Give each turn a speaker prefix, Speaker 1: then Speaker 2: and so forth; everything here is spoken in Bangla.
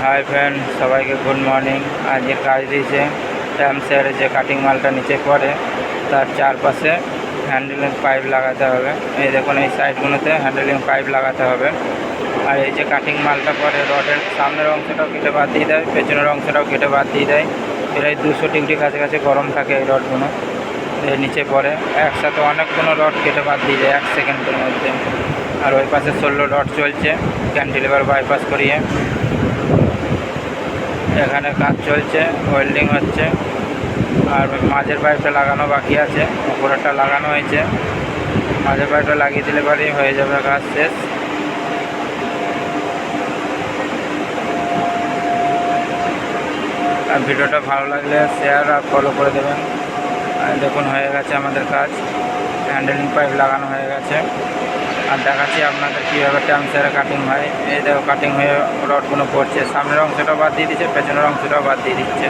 Speaker 1: হাই ফ্রেন্ড, সবাইকে গুড মর্নিং। আজকের কাজ দিয়েছে ট্যাম্পসের যে কাটিং মালটা নিচে পড়ে তার চারপাশে হ্যান্ডেলিং পাইপ লাগাতে হবে। এই দেখুন, এই সাইডগুলোতে হ্যান্ডেলিং পাইপ লাগাতে হবে। আর এই যে কাটিং মালটা পরে রডের সামনের অংশটাও কেটে বাদ দিয়ে দেয়, পেছনের অংশটাও কেটে বাদ দিয়ে দেয়। প্রায় 200 ডিগ্রি কাছাকাছি গরম থাকে এই রডগুলো। এর নিচে পড়ে একসাথে অনেকগুলো রড কেটে বাদ দিয়ে যায় 1 সেকেন্ডের মধ্যে। আর ওই পাশে 16 রড চলছে ক্যান্টিলিভার বাইপাস করিয়ে। এখানে কাজ চলছে, ওয়েল্ডিং হচ্ছে। আর মাঝের পাইপটা লাগানো বাকি আছে, উপরেরটা লাগানো হয়েছে। মাঝের পাইপটা লাগিয়ে দিলে পরেই হয়ে যাবে কাজ শেষ। আর ভিডিওটা ভালো লাগলে শেয়ার আর ফলো করে দেবেন। আর দেখুন, হয়ে গেছে আমাদের কাজ, হ্যান্ডেলিং পাইপ লাগানো হয়ে গেছে। আর দেখাচ্ছি আপনাদের কীভাবে ট্যাম্পসের কাটিং হয়। এই দেখো, কাটিং হয়ে রডগুলো পড়ছে, সামনের অংশটাও বাদ দিয়ে দিচ্ছে, পেছনের অংশটাও বাদ দিয়ে দিচ্ছে।